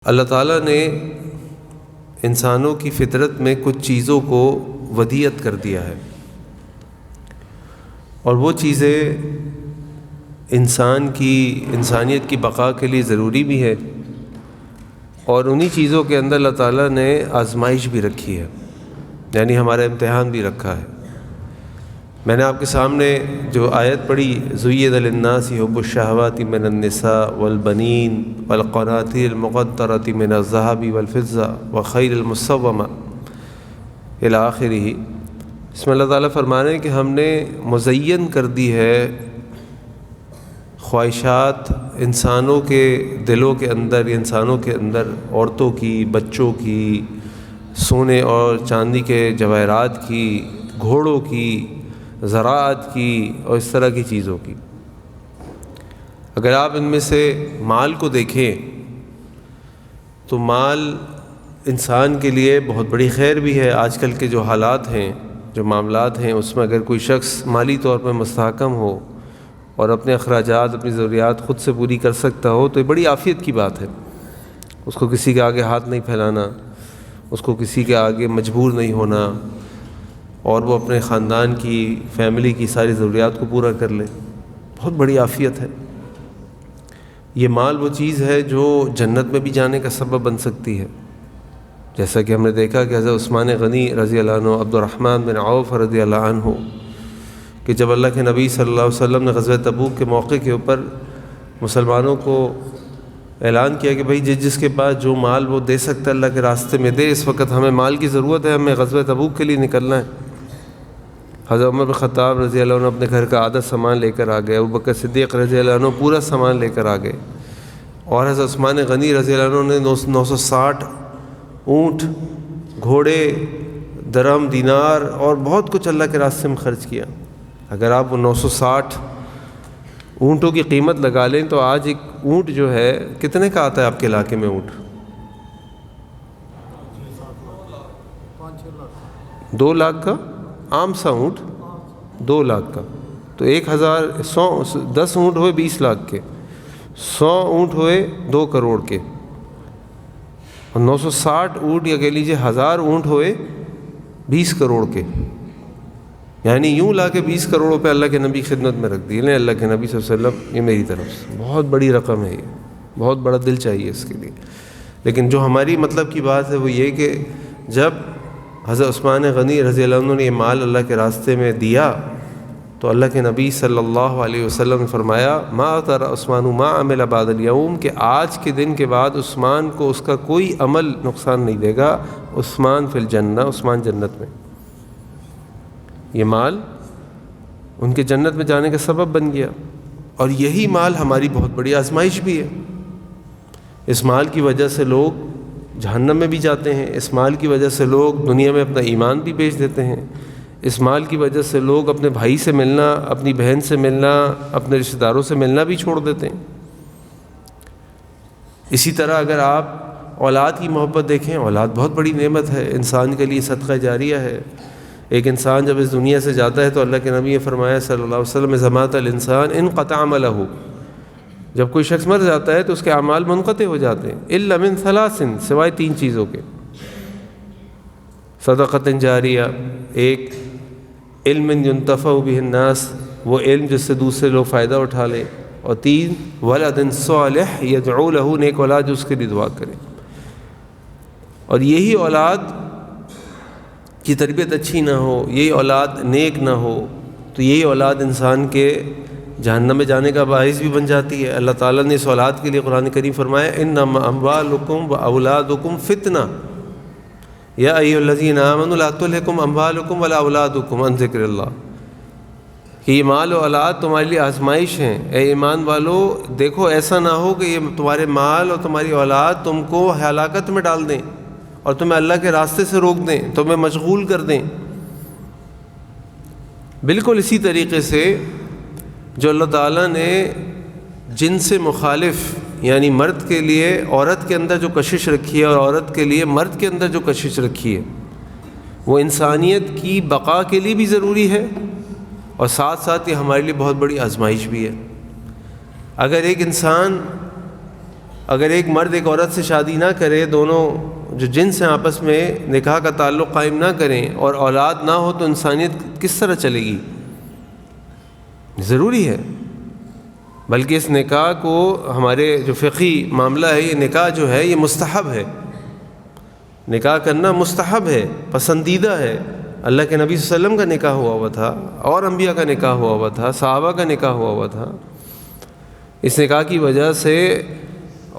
اللہ تعالیٰ نے انسانوں کی فطرت میں کچھ چیزوں کو ودیعت کر دیا ہے، اور وہ چیزیں انسانیت کی بقا کے لیے ضروری بھی ہے، اور انہی چیزوں کے اندر اللہ تعالیٰ نے آزمائش بھی رکھی ہے، یعنی ہمارا امتحان بھی رکھا ہے۔ میں نے آپ کے سامنے جو آیت پڑھی، زُیِّنَ لِلنَّاسِ حُبُّ الشَّهَوَاتِ مِنَ النِّسَاءِ وَالْبَنِينَ وَالْقَنَاطِيرِ الْمُقَنطَرَةِ مِنَ الذَّهَبِ وَالْفِضَّةِ وَخَيْلِ الْمُصَوَّمَةِ إِلَى آخِرِهِ۔ اس میں اللہ تعالیٰ فرما رہے ہیں کہ ہم نے مزین کر دی ہے خواہشات انسانوں کے دلوں کے اندر، انسانوں کے اندر، عورتوں کی، بچوں کی، سونے اور چاندی کے جواہرات کی، گھوڑوں کی، زراعت کی اور اس طرح کی چیزوں کی۔ اگر آپ ان میں سے مال کو دیکھیں تو مال انسان کے لیے بہت بڑی خیر بھی ہے۔ آج کل کے جو حالات ہیں، جو معاملات ہیں، اس میں اگر کوئی شخص مالی طور پر مستحکم ہو اور اپنے اخراجات، اپنی ضروریات خود سے پوری کر سکتا ہو تو یہ بڑی عافیت کی بات ہے۔ اس کو کسی کے آگے ہاتھ نہیں پھیلانا، اس کو کسی کے آگے مجبور نہیں ہونا، اور وہ اپنے خاندان کی، فیملی کی ساری ضروریات کو پورا کر لے، بہت بڑی عافیت ہے۔ یہ مال وہ چیز ہے جو جنت میں بھی جانے کا سبب بن سکتی ہے، جیسا کہ ہم نے دیکھا کہ حضرت عثمان غنی رضی اللہ عنہ، عبد الرحمن بن عوف رضی اللہ عنہ، کہ جب اللہ کے نبی صلی اللہ علیہ وسلم نے غزوہ تبوک کے موقع کے اوپر مسلمانوں کو اعلان کیا کہ بھئی جس کے پاس جو مال وہ دے سکتا ہے اللہ کے راستے میں دے، اس وقت ہمیں مال کی ضرورت ہے، ہمیں غزوہ تبوک کے لیے نکلنا ہے۔ حضرت عمر بن خطاب رضی اللہ عنہ اپنے گھر کا آدھا سامان لے کر آ گئے، ابوبکر صدیق رضی اللہ عنہ پورا سامان لے کر آ گئے، اور حضرت عثمان غنی رضی اللہ عنہ نے 960 اونٹ، گھوڑے، درہم، دینار اور بہت کچھ اللہ کے راستے میں خرچ کیا۔ اگر آپ وہ 960 اونٹوں کی قیمت لگا لیں تو آج ایک اونٹ جو ہے کتنے کا آتا ہے آپ کے علاقے میں؟ اونٹ 2 لاکھ کا، عام سا اونٹ 2 لاکھ کا، تو 10 اونٹ ہوئے 20 لاکھ کے، 100 اونٹ ہوئے 2 کروڑ کے، اور 960 اونٹ یا کہہ لیجیے 1000 اونٹ ہوئے 20 کروڑ کے، یعنی یوں لا کے 20 کروڑ روپے اللہ کے نبی خدمت میں رکھ دیے۔ لیں اللہ کے نبی صلی اللہ علیہ وسلم، یہ میری طرف سے بہت بڑی رقم ہے، یہ بہت بڑا دل چاہیے اس کے لیے۔ لیکن جو ہماری مطلب کی بات ہے وہ یہ کہ جب حضرت عثمان غنی رضی اللہ عنہ نے یہ مال اللہ کے راستے میں دیا تو اللہ کے نبی صلی اللہ علیہ وسلم نے فرمایا ما ترى عثمان ما عمل بعد اليوم، کہ آج کے دن کے بعد عثمان کو اس کا کوئی عمل نقصان نہیں دے گا، عثمان فی الجنہ، عثمان جنت میں۔ یہ مال ان کے جنت میں جانے کا سبب بن گیا، اور یہی مال ہماری بہت بڑی آزمائش بھی ہے۔ اس مال کی وجہ سے لوگ جہنم میں بھی جاتے ہیں، اس مال کی وجہ سے لوگ دنیا میں اپنا ایمان بھی بیچ دیتے ہیں، اس مال کی وجہ سے لوگ اپنے بھائی سے ملنا، اپنی بہن سے ملنا، اپنے رشتہ داروں سے ملنا بھی چھوڑ دیتے ہیں۔ اسی طرح اگر آپ اولاد کی محبت دیکھیں، اولاد بہت بڑی نعمت ہے، انسان کے لیے صدقہ جاریہ ہے۔ ایک انسان جب اس دنیا سے جاتا ہے تو اللہ کے نبی نے فرمایا صلی اللہ علیہ وسلم اذا مات الانسان انقطع عملہ، جب کوئی شخص مر جاتا ہے تو اس کے اعمال منقطع ہو جاتے ہیں، الا من 3، سوائے 3 چیزوں کے، صدقۃ جاریہ، ایک علم ينتفع به الناس، وہ علم جس سے دوسرے لوگ فائدہ اٹھا لیں، اور 3 ولد صالح يدعو له، نیک اولاد جو اس کے لیے دعا کرے۔ اور یہی اولاد کی تربیت اچھی نہ ہو، یہی اولاد نیک نہ ہو، تو یہی اولاد انسان کے جہنم میں جانے کا باعث بھی بن جاتی ہے۔ اللہ تعالیٰ نے اس اولاد کے لیے قرآن کریم فرمایا انما اموالکم واولادکم فتنہ یا ایھا الذین آمنوا لا تلھکم اموالکم ولا اولادکم عن ذکر اللہ، کہ یہ مال و اولاد تمہارے لیے آزمائش ہیں۔ اے ایمان والو، دیکھو ایسا نہ ہو کہ یہ تمہارے مال اور تمہاری اولاد تم کو ہلاکت میں ڈال دیں اور تمہیں اللہ کے راستے سے روک دیں، تمہیں مشغول کر دیں۔ بالکل اسی طریقے سے جو اللہ تعالیٰ نے جن سے مخالف، یعنی مرد کے لیے عورت کے اندر جو کشش رکھی ہے اور عورت کے لیے مرد کے اندر جو کشش رکھی ہے، وہ انسانیت کی بقا کے لیے بھی ضروری ہے، اور ساتھ ساتھ یہ ہمارے لیے بہت بڑی آزمائش بھی ہے۔ اگر ایک انسان اگر ایک مرد ایک عورت سے شادی نہ کرے، دونوں جو جنس ہیں آپس میں نکاح کا تعلق قائم نہ کریں اور اولاد نہ ہو، تو انسانیت کس طرح چلے گی؟ ضروری ہے. بلکہ اس نکاح کو، ہمارے جو فقہی معاملہ ہے، یہ نکاح جو ہے یہ مستحب ہے. نکاح کرنا مستحب ہے، پسندیدہ ہے. اللہ کے نبی صلی اللہ علیہ وسلم کا نکاح ہوا تھا، اور انبیاء کا نکاح ہوا تھا، صحابہ کا نکاح ہوا تھا. اس نکاح کی وجہ سے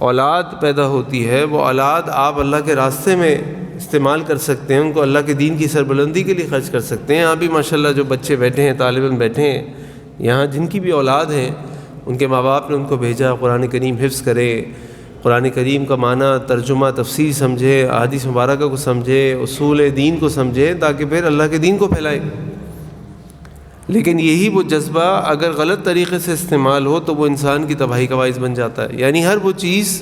اولاد پیدا ہوتی ہے. وہ اولاد آپ اللہ کے راستے میں استعمال کر سکتے ہیں، ان کو اللہ کے دین کی سربلندی کے لیے خرچ کر سکتے ہیں. یہاں بھی ماشاءاللہ جو بچے بیٹھے ہیں، طالب علم بیٹھے ہیں یہاں، جن کی بھی اولاد ہیں، ان کے ماں باپ نے ان کو بھیجا قرآن کریم حفظ کرے، قرآن کریم کا معنی، ترجمہ، تفسیر سمجھے، احادیث مبارکہ کو سمجھے، اصول دین کو سمجھے، تاکہ پھر اللہ کے دین کو پھیلائے. لیکن یہی وہ جذبہ اگر غلط طریقے سے استعمال ہو تو وہ انسان کی تباہی کا باعث بن جاتا ہے. یعنی ہر وہ چیز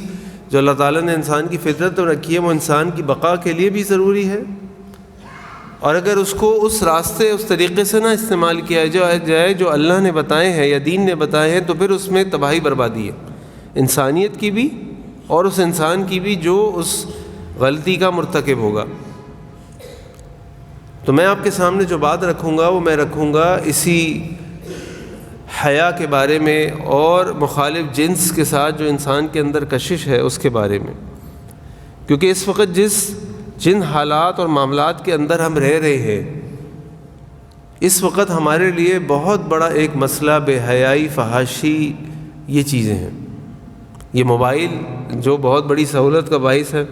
جو اللہ تعالیٰ نے انسان کی فطرت میں رکھی ہے، وہ انسان کی بقا کے لیے بھی ضروری ہے، اور اگر اس کو اس راستے، اس طریقے سے نہ استعمال کیا جائے جو اللہ نے بتائے ہیں یا دین نے بتائے ہیں، تو پھر اس میں تباہی بربادی ہے، انسانیت کی بھی اور اس انسان کی بھی جو اس غلطی کا مرتکب ہوگا. تو میں آپ کے سامنے جو بات رکھوں گا وہ میں رکھوں گا اسی حیا کے بارے میں، اور مخالف جنس کے ساتھ جو انسان کے اندر کشش ہے اس کے بارے میں. کیونکہ اس وقت جن حالات اور معاملات کے اندر ہم رہ رہے ہیں، اس وقت ہمارے لیے بہت بڑا ایک مسئلہ بے حیائی، فحاشی، یہ چیزیں ہیں. یہ موبائل جو بہت بڑی سہولت کا باعث ہے،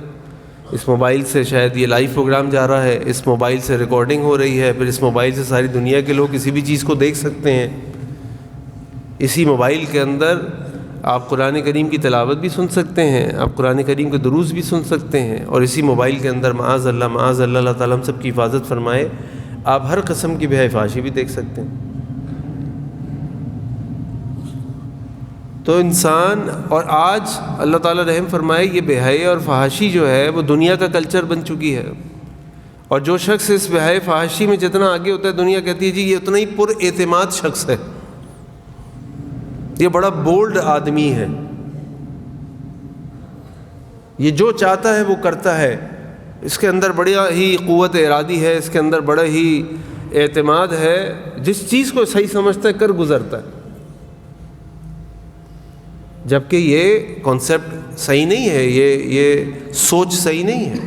اس موبائل سے شاید یہ لائیو پروگرام جا رہا ہے، اس موبائل سے ریکارڈنگ ہو رہی ہے، پھر اس موبائل سے ساری دنیا کے لوگ کسی بھی چیز کو دیکھ سکتے ہیں. اسی موبائل کے اندر آپ قرآن کریم کی تلاوت بھی سن سکتے ہیں، آپ قرآن کریم کے دروس بھی سن سکتے ہیں، اور اسی موبائل کے اندر معاذ اللہ اللہ تعالیٰ ہم سب کی حفاظت فرمائے، آپ ہر قسم کی بے حیائی فحاشی بھی دیکھ سکتے ہیں. تو انسان، اور آج اللہ تعالیٰ رحم فرمائے، یہ بے حیائی اور فحاشی جو ہے وہ دنیا کا کلچر بن چکی ہے. اور جو شخص اس بے حیائی فحاشی میں جتنا آگے ہوتا ہے، دنیا کہتی ہے جی یہ اتنا ہی پر اعتماد شخص ہے، یہ بڑا بولڈ آدمی ہے، یہ جو چاہتا ہے وہ کرتا ہے، اس کے اندر بڑا ہی قوت ارادی ہے، اس کے اندر بڑا ہی اعتماد ہے، جس چیز کو صحیح سمجھتا ہے کر گزرتا ہے. جبکہ یہ کانسیپٹ صحیح نہیں ہے، یہ سوچ صحیح نہیں ہے.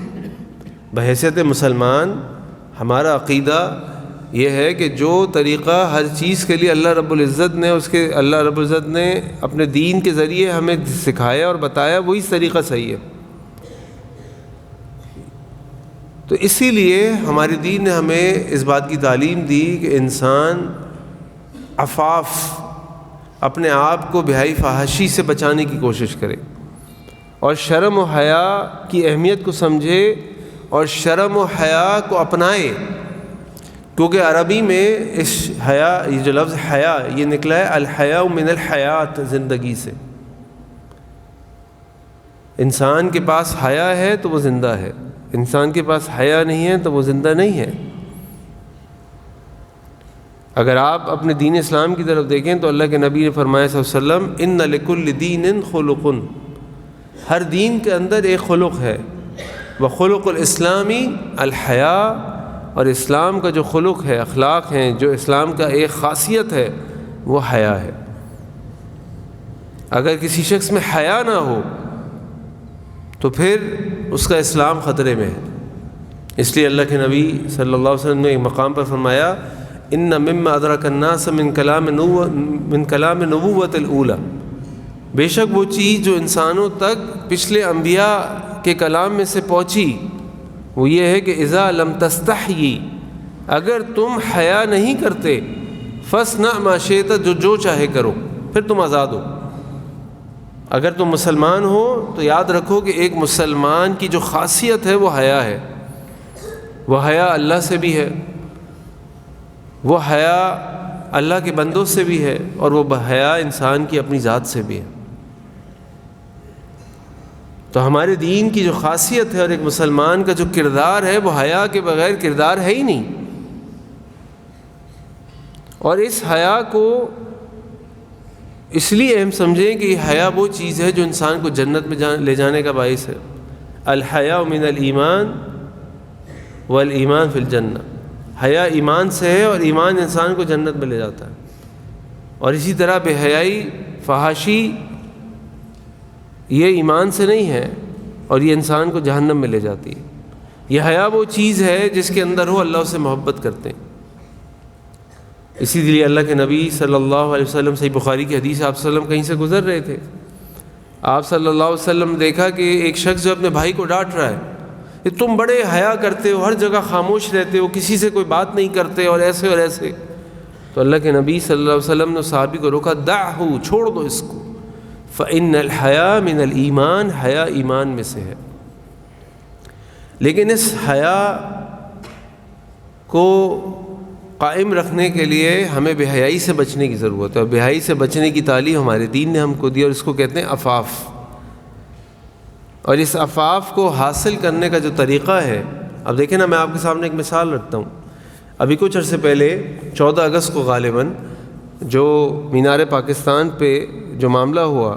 بحیثیت مسلمان ہمارا عقیدہ یہ ہے کہ جو طریقہ ہر چیز کے لیے اللہ رب العزت نے اپنے دین کے ذریعے ہمیں سکھایا اور بتایا، وہی طریقہ صحیح ہے. تو اسی لیے ہمارے دین نے ہمیں اس بات کی تعلیم دی کہ انسان عفاف، اپنے آپ کو بے حیائی فحاشی سے بچانے کی کوشش کرے، اور شرم و حیا کی اہمیت کو سمجھے اور شرم و حیا کو اپنائے. کیونکہ عربی میں اس حیا، یہ جو لفظ حیا یہ نکلا ہے الحیاء من الحیات، زندگی سے. انسان کے پاس حیا ہے تو وہ زندہ ہے، انسان کے پاس حیا نہیں ہے تو وہ زندہ نہیں ہے. اگر آپ اپنے دین اسلام کی طرف دیکھیں تو اللہ کے نبی نے فرمایا صلی اللہ علیہ وسلم، ان لکل دین خلق، ہر دین کے اندر ایک خلق ہے. وخلق الاسلامی الحیاء، اور اسلام کا جو خلق ہے، اخلاق ہیں، جو اسلام کا ایک خاصیت ہے وہ حیا ہے. اگر کسی شخص میں حیا نہ ہو تو پھر اس کا اسلام خطرے میں ہے. اس لیے اللہ کے نبی صلی اللہ علیہ وسلم نے ایک مقام پر فرمایا، ان مما ادرک الناس من کلام نبوت الاولی، بے شک وہ چیز جو انسانوں تک پچھلے انبیاء کے کلام میں سے پہنچی وہ یہ ہے کہ اذا لم تستحیی، اگر تم حیا نہیں کرتے، فاصنع ما شئت، جو چاہے کرو، پھر تم آزاد ہو. اگر تم مسلمان ہو تو یاد رکھو کہ ایک مسلمان کی جو خاصیت ہے وہ حیا ہے. وہ حیا اللہ سے بھی ہے، وہ حیا اللہ کے بندوں سے بھی ہے، اور وہ حیا انسان کی اپنی ذات سے بھی ہے. تو ہمارے دین کی جو خاصیت ہے اور ایک مسلمان کا جو کردار ہے وہ حیا کے بغیر کردار ہے ہی نہیں. اور اس حیا کو اس لیے ہم سمجھیں کہ یہ حیا وہ چیز ہے جو انسان کو جنت میں لے جانے کا باعث ہے. الحیاء من الایمان والایمان فی الجنہ. حیا ایمان سے ہے اور ایمان انسان کو جنت میں لے جاتا ہے. اور اسی طرح بے حیائی، فحاشی، یہ ایمان سے نہیں ہے اور یہ انسان کو جہنم میں لے جاتی ہے. یہ حیا وہ چیز ہے جس کے اندر ہو اللہ سے محبت کرتے ہیں. اسی لیے اللہ کے نبی صلی اللہ علیہ وسلم، صحیح بخاری کی حدیث، آپ صلی اللہ علیہ وسلم کہیں سے گزر رہے تھے. آپ صلی اللہ علیہ وسلم دیکھا کہ ایک شخص جو اپنے بھائی کو ڈانٹ رہا ہے کہ تم بڑے حیا کرتے ہو، ہر جگہ خاموش رہتے ہو، کسی سے کوئی بات نہیں کرتے اور ایسے اور ایسے. تو اللہ کے نبی صلی اللہ علیہ وسلم نے صحابی کو روکا، دعہ، چھوڑ دو اس کو، فإن الحیاء من الایمان، حیا ایمان میں سے ہے. لیکن اس حیا کو قائم رکھنے کے لیے ہمیں بے حیائی سے بچنے کی ضرورت ہے. اور بے حیائی سے بچنے کی تعلیم ہمارے دین نے ہم کو دی، اور اس کو کہتے ہیں عفاف. اور اس عفاف کو حاصل کرنے کا جو طریقہ ہے، اب دیکھیں نا، میں آپ کے سامنے ایک مثال رکھتا ہوں. ابھی کچھ عرصے پہلے 14 اگست کو غالباً جو مینار پاکستان پہ جو معاملہ ہوا،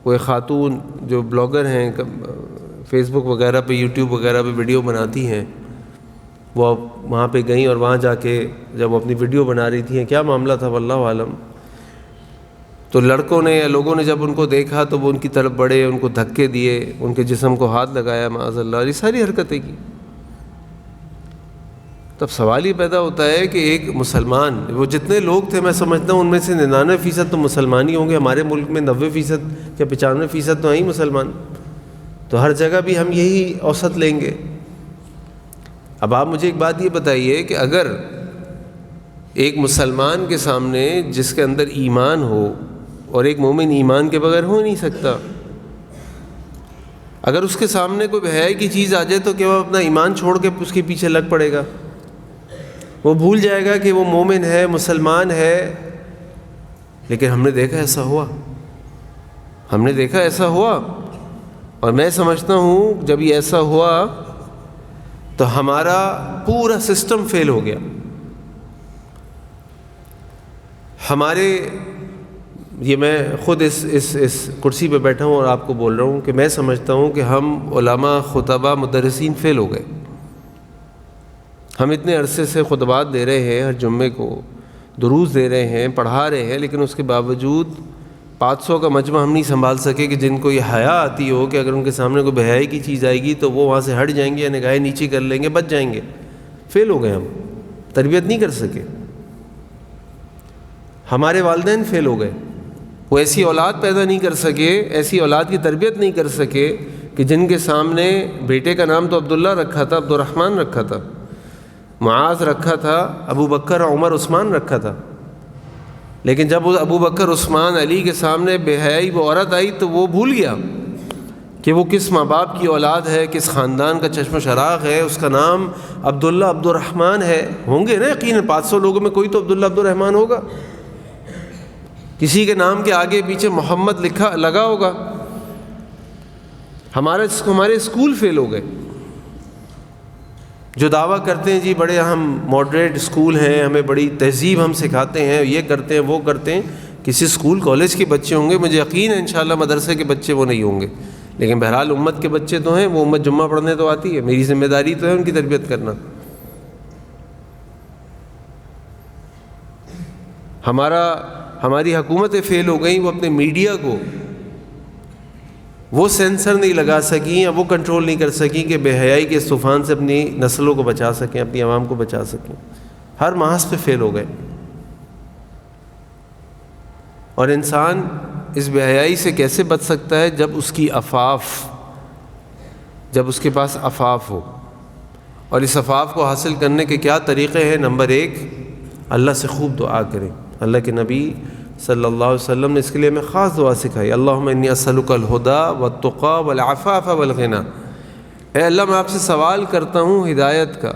وہ ایک خاتون جو بلاگر ہیں، فیس بک وغیرہ پہ، یوٹیوب وغیرہ پہ ویڈیو بناتی ہیں، وہ وہاں پہ گئیں اور وہاں جا کے جب وہ اپنی ویڈیو بنا رہی تھیں، کیا معاملہ تھا واللہ عالم، تو لڑکوں نے یا لوگوں نے جب ان کو دیکھا تو وہ ان کی طرف بڑھے، ان کو دھکے دیے، ان کے جسم کو ہاتھ لگایا، معاذ اللہ، اور یہ ساری حرکتیں کی. تب سوال یہ پیدا ہوتا ہے کہ ایک مسلمان، وہ جتنے لوگ تھے میں سمجھتا ہوں ان میں سے 99% تو مسلمان ہی ہوں گے. ہمارے ملک میں 90% یا 95% تو ہیں ہی مسلمان، تو ہر جگہ بھی ہم یہی اوسط لیں گے. اب آپ مجھے ایک بات یہ بتائیے کہ اگر ایک مسلمان کے سامنے جس کے اندر ایمان ہو، اور ایک مومن ایمان کے بغیر ہو نہیں سکتا، اگر اس کے سامنے کوئی بے حیائی کی چیز آ جائے تو کیا وہ اپنا ایمان چھوڑ کے اس کے پیچھے لگ پڑے گا؟ وہ بھول جائے گا کہ وہ مومن ہے، مسلمان ہے. لیکن ہم نے دیکھا ایسا ہوا، اور میں سمجھتا ہوں جب یہ ایسا ہوا تو ہمارا پورا سسٹم فیل ہو گیا. یہ میں خود اس کرسی پہ بیٹھا ہوں اور آپ کو بول رہا ہوں کہ میں سمجھتا ہوں کہ ہم علماء، خطبہ، مدرسین فیل ہو گئے. ہم اتنے عرصے سے خطبات دے رہے ہیں، ہر جمعے کو دروس دے رہے ہیں، پڑھا رہے ہیں، لیکن اس کے باوجود 500 کا مجمع ہم نہیں سنبھال سکے کہ جن کو یہ حیا آتی ہو کہ اگر ان کے سامنے کوئی بے حیائی کی چیز آئے گی تو وہ وہاں سے ہٹ جائیں گے یا نگاہیں نیچی کر لیں گے، بچ جائیں گے. فیل ہو گئے، ہم تربیت نہیں کر سکے. ہمارے والدین فیل ہو گئے، وہ ایسی اولاد پیدا نہیں کر سکے، ایسی اولاد کی تربیت نہیں کر سکے کہ جن کے سامنے بیٹے کا نام تو عبداللہ رکھا تھا، عبد الرحمن رکھا تھا، معاذ رکھا تھا، ابو بکر، عمر، عثمان رکھا تھا. لیکن جب وہ ابو بکر، عثمان، علی کے سامنے بے حیائی وہ عورت آئی تو وہ بھول گیا کہ وہ کس ماں باپ کی اولاد ہے، کس خاندان کا چشم و چراغ ہے. اس کا نام عبداللہ، عبد الرحمن ہے. ہوں گے نا یقیناً 500 لوگوں میں کوئی تو عبداللہ، عبد الرحمن ہوگا. کسی کے نام کے آگے پیچھے محمد لگا ہوگا. ہمارے اسکول فیل ہو گئے. جو دعویٰ کرتے ہیں جی بڑے ہم ماڈریٹ اسکول ہیں، ہمیں بڑی تہذیب ہم سکھاتے ہیں، یہ کرتے ہیں وہ کرتے ہیں، کسی اسکول کالج کے بچے ہوں گے، مجھے یقین ہے انشاءاللہ مدرسے کے بچے وہ نہیں ہوں گے، لیکن بہرحال امت کے بچے تو ہیں. وہ امت جمعہ پڑھنے تو آتی ہے، میری ذمہ داری تو ہے ان کی تربیت کرنا. ہماری حکومتیں فیل ہو گئیں، وہ اپنے میڈیا کو وہ سینسر نہیں لگا سکیں یا وہ کنٹرول نہیں کر سکیں کہ بے حیائی کے اس طوفان سے اپنی نسلوں کو بچا سکیں، اپنی عوام کو بچا سکیں. ہر محاذ پہ فیل ہو گئے. اور انسان اس بے حیائی سے کیسے بچ سکتا ہے؟ جب اس کے پاس عفاف ہو. اور اس عفاف کو حاصل کرنے کے کیا طریقے ہیں؟ نمبر 1، اللہ سے خوب دعا کریں. اللہ کے نبی صلی اللہ علیہ وسلم نے اس کے لیے ہمیں خاص دعا سکھائی، اللہم انی اسألک الہدی والتقی والعفاف والغنی. اے اللہ میں آپ سے سوال کرتا ہوں ہدایت کا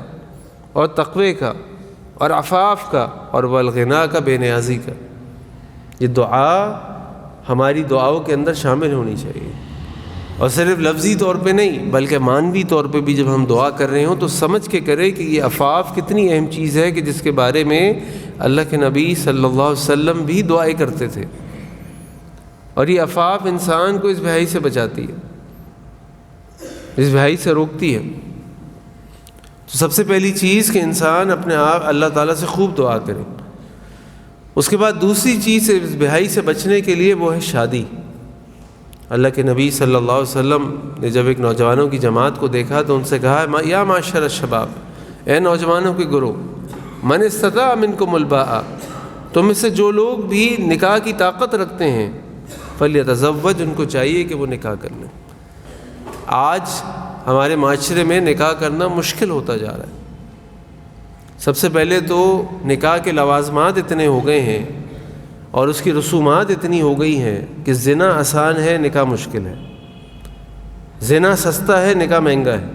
اور تقوی کا اور عفاف کا اور والغنا کا، بے نیازی کا. یہ دعا ہماری دعاؤں کے اندر شامل ہونی چاہیے، اور صرف لفظی طور پہ نہیں بلکہ معنوی طور پہ بھی. جب ہم دعا کر رہے ہوں تو سمجھ کے کریں کہ یہ عفاف کتنی اہم چیز ہے کہ جس کے بارے میں اللہ کے نبی صلی اللہ علیہ وسلم بھی دعائیں کرتے تھے. اور یہ عفاف انسان کو اس بھائی سے بچاتی ہے، اس بھائی سے روکتی ہے۔ تو سب سے پہلی چیز کہ انسان اپنے آپ اللہ تعالیٰ سے خوب دعا کرے۔ اس کے بعد دوسری چیز اس بھائی سے بچنے کے لیے وہ ہے شادی۔ اللہ کے نبی صلی اللہ علیہ وسلم نے جب ایک نوجوانوں کی جماعت کو دیکھا تو ان سے کہا یا معاشر الشباب، اے نوجوانوں کے گروہ، من استطاع منکم الباء، تم میں سے جو لوگ بھی نکاح کی طاقت رکھتے ہیں فلیتزوج، ان کو چاہیے کہ وہ نکاح کر لیں۔ آج ہمارے معاشرے میں نکاح کرنا مشکل ہوتا جا رہا ہے۔ سب سے پہلے تو نکاح کے لوازمات اتنے ہو گئے ہیں اور اس کی رسومات اتنی ہو گئی ہیں کہ زنا آسان ہے، نکاح مشکل ہے، زنا سستا ہے، نکاح مہنگا ہے۔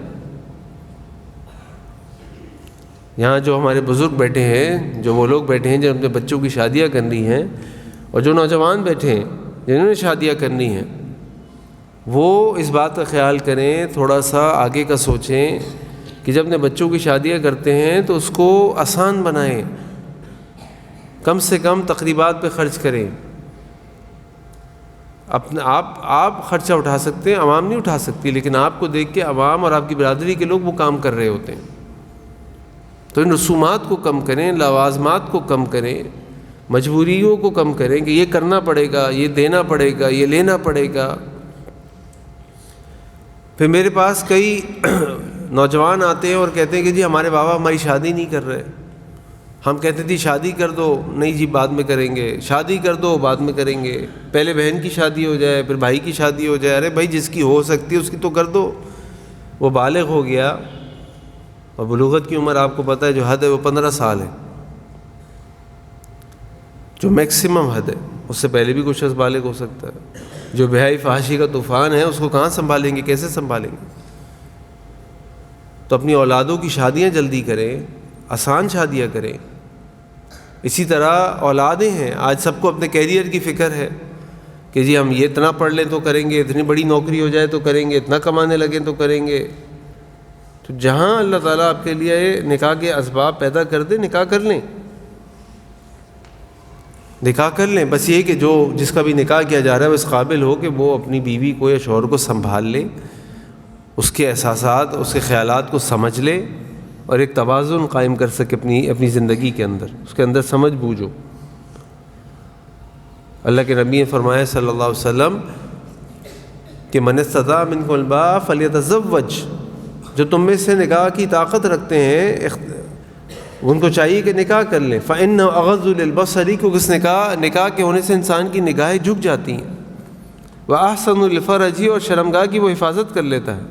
یہاں جو ہمارے بزرگ بیٹھے ہیں، جو وہ لوگ بیٹھے ہیں جو اپنے بچوں کی شادیاں کرنی ہیں، اور جو نوجوان بیٹھے ہیں جنہوں نے شادیاں کرنی ہیں، وہ اس بات کا خیال کریں، تھوڑا سا آگے کا سوچیں کہ جب اپنے بچوں کی شادیاں کرتے ہیں تو اس کو آسان بنائیں، کم سے کم تقریبات پہ خرچ کریں۔ اپنا آپ خرچہ اٹھا سکتے ہیں، عوام نہیں اٹھا سکتی، لیکن آپ کو دیکھ کے عوام اور آپ کی برادری کے لوگ وہ کام کر رہے ہوتے ہیں۔ تو ان رسومات کو کم کریں، لوازمات کو کم کریں، مجبوریوں کو کم کریں کہ یہ کرنا پڑے گا، یہ دینا پڑے گا، یہ لینا پڑے گا۔ پھر میرے پاس کئی نوجوان آتے ہیں اور کہتے ہیں کہ جی ہمارے بابا ہماری شادی نہیں کر رہے، ہم کہتے تھے شادی کر دو، نہیں جی بعد میں کریں گے، شادی کر دو بعد میں کریں گے، پہلے بہن کی شادی ہو جائے پھر بھائی کی شادی ہو جائے۔ ارے بھائی جس کی ہو سکتی ہے اس کی تو کر دو۔ وہ بالغ ہو گیا اور بلوغت کی عمر آپ کو پتہ ہے جو حد ہے وہ 15 سال ہے، جو میکسیمم حد ہے، اس سے پہلے بھی کچھ شخص بالغ ہو سکتا ہے۔ جو بہائی فحاشی کا طوفان ہے اس کو کہاں سنبھالیں گے، کیسے سنبھالیں گے؟ تو اپنی اولادوں کی شادیاں جلدی کریں، آسان شادیاں کریں۔ اسی طرح اولادیں ہیں، آج سب کو اپنے کیریئر کی فکر ہے کہ جی ہم یہ اتنا پڑھ لیں تو کریں گے، اتنی بڑی نوکری ہو جائے تو کریں گے، اتنا کمانے لگیں تو کریں گے۔ تو جہاں اللہ تعالیٰ آپ کے لیے نکاح کے اسباب پیدا کر دے، نکاح کر لیں، نکاح کر لیں۔ بس یہ کہ جو جس کا بھی نکاح کیا جا رہا ہے وہ اس قابل ہو کہ وہ اپنی بیوی کو یا شوہر کو سنبھال لے، اس کے احساسات، اس کے خیالات کو سمجھ لے اور ایک توازن قائم کر سکے اپنی زندگی کے اندر، اس کے اندر سمجھ بوجھو۔ اللہ کے نبی نے فرمایا صلی اللہ علیہ وسلم کہ من استطاع منکم الباء فلیتزوج، جو تم میں سے نکاح کی طاقت رکھتے ہیں ان کو چاہیے کہ نکاح کر لیں۔ فإنہ اغض للبصر، کیونکہ اس نکاح کے ہونے سے انسان کی نگاہیں جھک جاتی ہیں، وأحسن للفرج، اور شرمگاہ کی وہ حفاظت کر لیتا ہے۔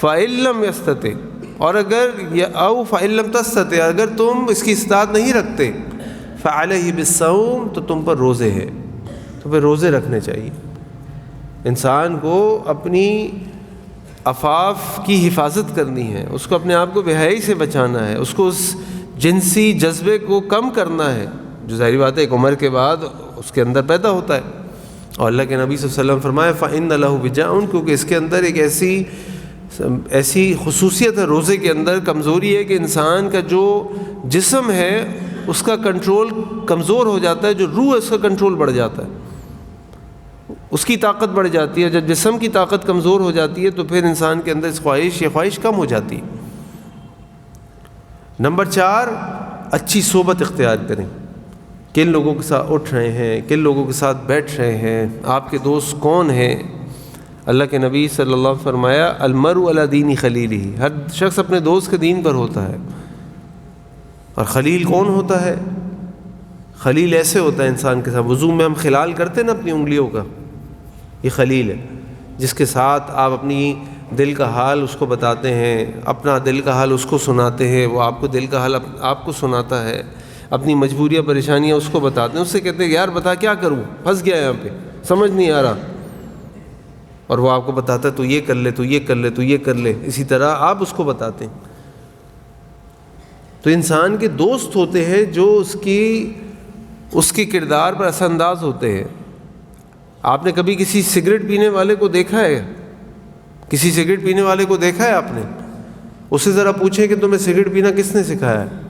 فإن لم یستطع، اور اگر او فإن لم تستطع، اگر تم اس کی استطاعت نہیں رکھتے، فعلیہ بالصوم، تو تم پر روزے ہیں، تو پھر روزے رکھنے چاہیے۔ انسان کو اپنی عفاف کی حفاظت کرنی ہے، اس کو اپنے آپ کو بےحیائی سے بچانا ہے، اس کو اس جنسی جذبے کو کم کرنا ہے جو ظاہری بات ہے ایک عمر کے بعد اس کے اندر پیدا ہوتا ہے۔ اور اللہ کے نبی صلی اللہ علیہ وسلم فرمایا فإن لہ وجاء، کیونکہ اس کے اندر ایک ایسی خصوصیت ہے، روزے کے اندر کمزوری ہے کہ انسان کا جو جسم ہے اس کا کنٹرول کمزور ہو جاتا ہے، جو روح ہے اس کا کنٹرول بڑھ جاتا ہے، اس کی طاقت بڑھ جاتی ہے۔ جب جسم کی طاقت کمزور ہو جاتی ہے تو پھر انسان کے اندر یہ خواہش کم ہو جاتی ہے۔ نمبر 4، اچھی صحبت اختیار کریں۔ کن لوگوں کے ساتھ اٹھ رہے ہیں، کن لوگوں کے ساتھ بیٹھ رہے ہیں، آپ کے دوست کون ہیں۔ اللہ کے نبی صلی اللہ علیہ وسلم فرمایا المرء علی دین خلیلہ، ہر شخص اپنے دوست کے دین پر ہوتا ہے۔ اور خلیل کون ہوتا ہے؟ خلیل ایسے ہوتا ہے انسان کے ساتھ، وضو میں ہم خلال کرتے ہیں نا اپنی انگلیوں کا، یہ خلیل ہے، جس کے ساتھ آپ اپنی دل کا حال اس کو بتاتے ہیں، اپنا دل کا حال اس کو سناتے ہیں، وہ آپ کو دل کا حال آپ کو سناتا ہے، اپنی مجبوریاں پریشانیاں اس کو بتاتے ہیں، اس سے کہتے ہیں یار بتا کیا کروں، پھنس گیا یہاں پہ، سمجھ نہیں آ رہا، اور وہ آپ کو بتاتا ہے تو یہ کر لے، تو یہ کر لے، تو یہ کر لے، اسی طرح آپ اس کو بتاتے ہیں۔ تو انسان کے دوست ہوتے ہیں جو اس کے کردار پر اثر انداز ہوتے ہیں۔ آپ نے کبھی کسی سگریٹ پینے والے کو دیکھا ہے؟ کسی سگریٹ پینے والے کو دیکھا ہے آپ نے؟ اس سے ذرا پوچھیں کہ تمہیں سگریٹ پینا کس نے سکھایا ہے،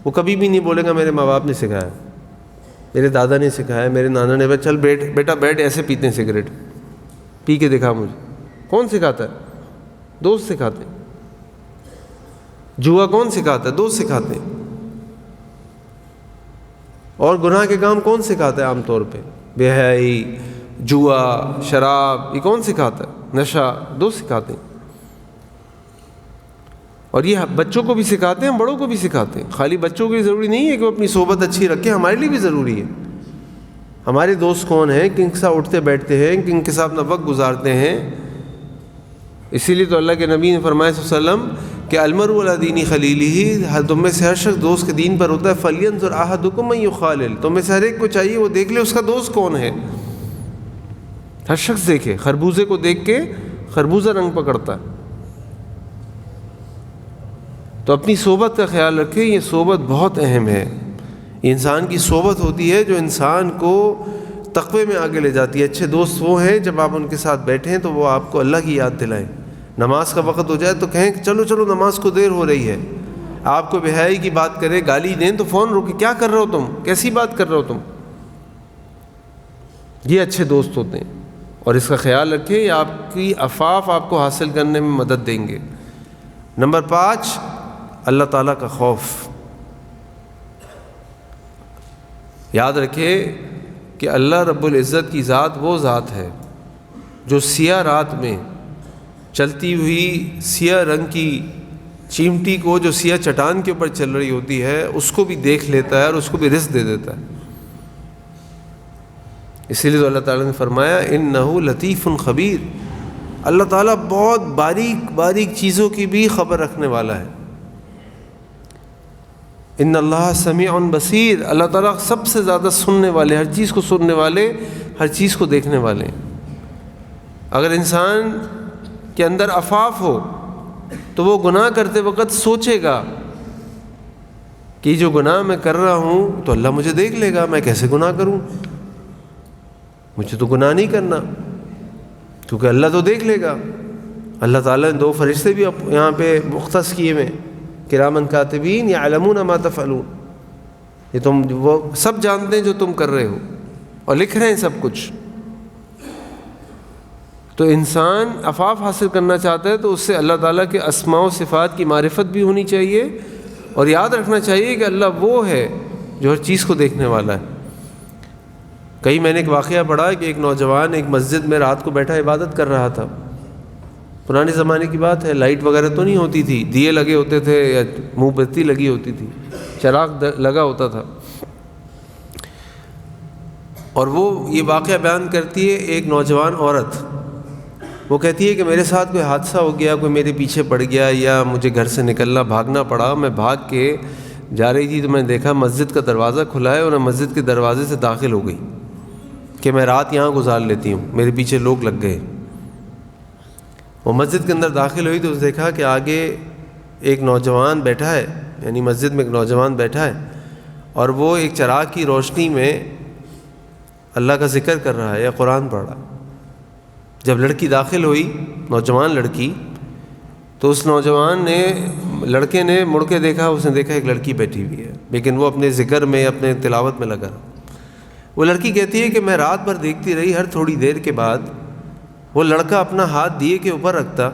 وہ کبھی بھی نہیں بولے گا میرے ماں باپ نے سکھایا۔ میرے دادا نے سکھایا، میرے نانا نے، چل بیٹھ بیٹا بیٹھ، ایسے پیتے ہیں سگریٹ، پی کے دکھا مجھے۔ کون سکھاتا ہے؟ دوست سکھاتے ہیں۔ جوا کون سکھاتا ہے؟ دوست سکھاتے ہیں۔ اور گناہ کے کام کون سکھاتا ہے عام طور پہ؟ بے حیائی، جوا، شراب، یہ کون سکھاتا ہے؟ نشہ، دوست سکھاتے ہیں۔ اور یہ بچوں کو بھی سکھاتے ہیں، بڑوں کو بھی سکھاتے ہیں۔ خالی بچوں کو بھی ضروری نہیں ہے کہ وہ اپنی صحبت اچھی رکھیں، ہمارے لیے بھی ضروری ہے۔ ہمارے دوست کون ہیں؟ کن کے ساتھ اٹھتے بیٹھتے ہیں، کن کے ساتھ اپنا وقت گزارتے ہیں۔ اسی لیے تو اللہ کے نبی نے فرمایا صلی اللہ علیہ وسلم کہ المرء علی دین خلیلہ، ہر تم میں سے ہر شخص دوست کے دین پر ہوتا ہے۔ فلینظر احدکم من یخالل، تم میں سے ہر ایک کو چاہیے وہ دیکھ لے اس کا دوست کون ہے۔ ہر شخص دیکھے، خربوزے کو دیکھ کے خربوزہ رنگ پکڑتا ہے۔ تو اپنی صحبت کا خیال رکھیں، یہ صحبت بہت اہم ہے۔ انسان کی صحبت ہوتی ہے جو انسان کو تقوی میں آگے لے جاتی ہے۔ اچھے دوست وہ ہیں جب آپ ان کے ساتھ بیٹھیں تو وہ آپ کو اللہ کی یاد دلائیں۔ نماز کا وقت ہو جائے تو کہیں کہ چلو چلو نماز کو دیر ہو رہی ہے۔ آپ کو بے حیائی کی بات کرے، گالی دیں تو فون روکے، کیا کر رہے ہو تم، کیسی بات کر رہے ہو تم۔ یہ اچھے دوست ہوتے ہیں، اور اس کا خیال رکھیں، یہ آپ کی عفاف آپ کو حاصل کرنے میں مدد دیں گے۔ نمبر 5، اللہ تعالیٰ کا خوف۔ یاد رکھیں کہ اللہ رب العزت کی ذات وہ ذات ہے جو سیاہ رات میں چلتی ہوئی سیاہ رنگ کی چیمٹی کو جو سیاہ چٹان کے اوپر چل رہی ہوتی ہے اس کو بھی دیکھ لیتا ہے اور اس کو بھی رزق دے دیتا ہے۔ اسی لیے تو اللہ تعالیٰ نے فرمایا انہ لطیف خبیر، اللہ تعالیٰ بہت باریک باریک چیزوں کی بھی خبر رکھنے والا ہے۔ ان اللہ سمیع بصیر، اللہ تعالیٰ سب سے زیادہ سننے والے، ہر چیز کو سننے والے، ہر چیز کو دیکھنے والے ہیں۔ اگر انسان کے اندر عفاف ہو تو وہ گناہ کرتے وقت سوچے گا کہ جو گناہ میں کر رہا ہوں تو اللہ مجھے دیکھ لے گا، میں کیسے گناہ کروں، مجھے تو گناہ نہیں کرنا، کیونکہ اللہ تو دیکھ لے گا۔ اللہ تعالیٰ نے 2 فرشتے بھی یہاں پہ مختص کیے ہوئے، کرامن کاتبین یعلمون ما تفعلون، یہ تم وہ سب جانتے ہیں جو تم کر رہے ہو اور لکھ رہے ہیں سب کچھ۔ تو انسان عفاف حاصل کرنا چاہتا ہے تو اس سے اللہ تعالیٰ کے اسماء و صفات کی معرفت بھی ہونی چاہیے، اور یاد رکھنا چاہیے کہ اللہ وہ ہے جو ہر چیز کو دیکھنے والا ہے۔ کہیں میں نے ایک واقعہ پڑھا کہ ایک نوجوان ایک مسجد میں رات کو بیٹھا عبادت کر رہا تھا۔ پرانے زمانے کی بات ہے، لائٹ وغیرہ تو نہیں ہوتی تھی، دیے لگے ہوتے تھے یا موم بتی لگی ہوتی تھی، چراغ لگا ہوتا تھا۔ اور وہ یہ واقعہ بیان کرتی ہے ایک نوجوان عورت، وہ کہتی ہے کہ میرے ساتھ کوئی حادثہ ہو گیا، کوئی میرے پیچھے پڑ گیا یا مجھے گھر سے نکلنا بھاگنا پڑا، میں بھاگ کے جا رہی تھی تو میں نے دیکھا مسجد کا دروازہ کھلا ہے اور میں مسجد کے دروازے سے داخل ہو گئی کہ میں رات یہاں گزار لیتی ہوں، میرے پیچھے لوگ لگ گئے۔ وہ مسجد کے اندر داخل ہوئی تو اس نے دیکھا کہ آگے ایک نوجوان بیٹھا ہے، یعنی مسجد میں ایک نوجوان بیٹھا ہے اور وہ ایک چراغ کی روشنی میں اللہ کا ذکر کر رہا ہے یا قرآن پڑھ رہا ہے۔ جب لڑکی داخل ہوئی، نوجوان لڑکی، تو اس نوجوان نے، لڑکے نے مڑ کے دیکھا، اس نے دیکھا ایک لڑکی بیٹھی ہوئی ہے لیکن وہ اپنے ذکر میں، اپنے تلاوت میں لگا۔ وہ لڑکی کہتی ہے کہ میں رات بھر دیکھتی رہی، ہر تھوڑی دیر کے بعد وہ لڑکا اپنا ہاتھ دیے کے اوپر رکھتا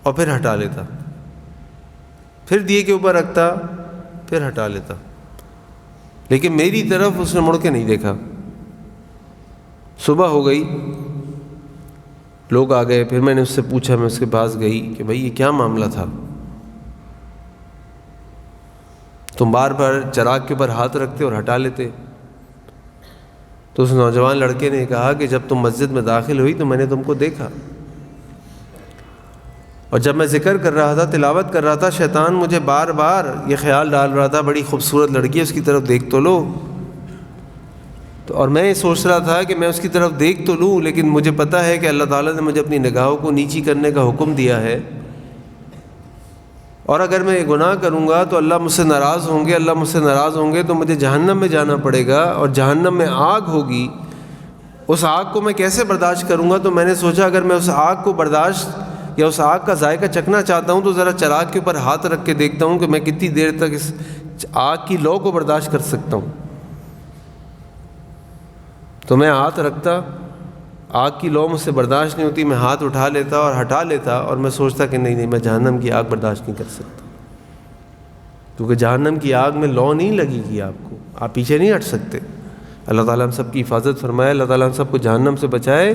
اور پھر ہٹا لیتا، پھر دیے کے اوپر رکھتا پھر ہٹا لیتا، لیکن میری طرف اس نے مڑ کے نہیں دیکھا۔ صبح ہو گئی، لوگ آ گئے، پھر میں نے اس سے پوچھا، میں اس کے پاس گئی کہ بھائی یہ کیا معاملہ تھا، تم بار بار چراغ کے اوپر ہاتھ رکھتے اور ہٹا لیتے؟ تو اس نوجوان لڑکے نے کہا کہ جب تم مسجد میں داخل ہوئی تو میں نے تم کو دیکھا، اور جب میں ذکر کر رہا تھا، تلاوت کر رہا تھا، شیطان مجھے بار بار یہ خیال ڈال رہا تھا بڑی خوبصورت لڑکی ہے، اس کی طرف دیکھ تو لو، تو اور میں یہ سوچ رہا تھا کہ میں اس کی طرف دیکھ تو لوں، لیکن مجھے پتہ ہے کہ اللہ تعالیٰ نے مجھے اپنی نگاہوں کو نیچی کرنے کا حکم دیا ہے، اور اگر میں یہ گناہ کروں گا تو اللہ مجھ سے ناراض ہوں گے، اللہ مجھ سے ناراض ہوں گے تو مجھے جہنم میں جانا پڑے گا، اور جہنم میں آگ ہوگی، اس آگ کو میں کیسے برداشت کروں گا؟ تو میں نے سوچا اگر میں اس آگ کو برداشت یا اس آگ کا ذائقہ چکھنا چاہتا ہوں تو ذرا چراغ کے اوپر ہاتھ رکھ کے دیکھتا ہوں کہ میں کتنی دیر تک اس آگ کی لو کو برداشت کر سکتا ہوں۔ تو میں ہاتھ رکھتا، آگ کی لو مجھ سے برداشت نہیں ہوتی، میں ہاتھ اٹھا لیتا اور ہٹا لیتا، اور میں سوچتا کہ نہیں میں جہنم کی آگ برداشت نہیں کر سکتا، کیونکہ جہنم کی آگ میں لو نہیں لگے گی آپ کو، آپ پیچھے نہیں ہٹ سکتے۔ اللہ تعالیٰ ہم سب کی حفاظت فرمائے، اللہ تعالیٰ ہم سب کو جہنم سے بچائے۔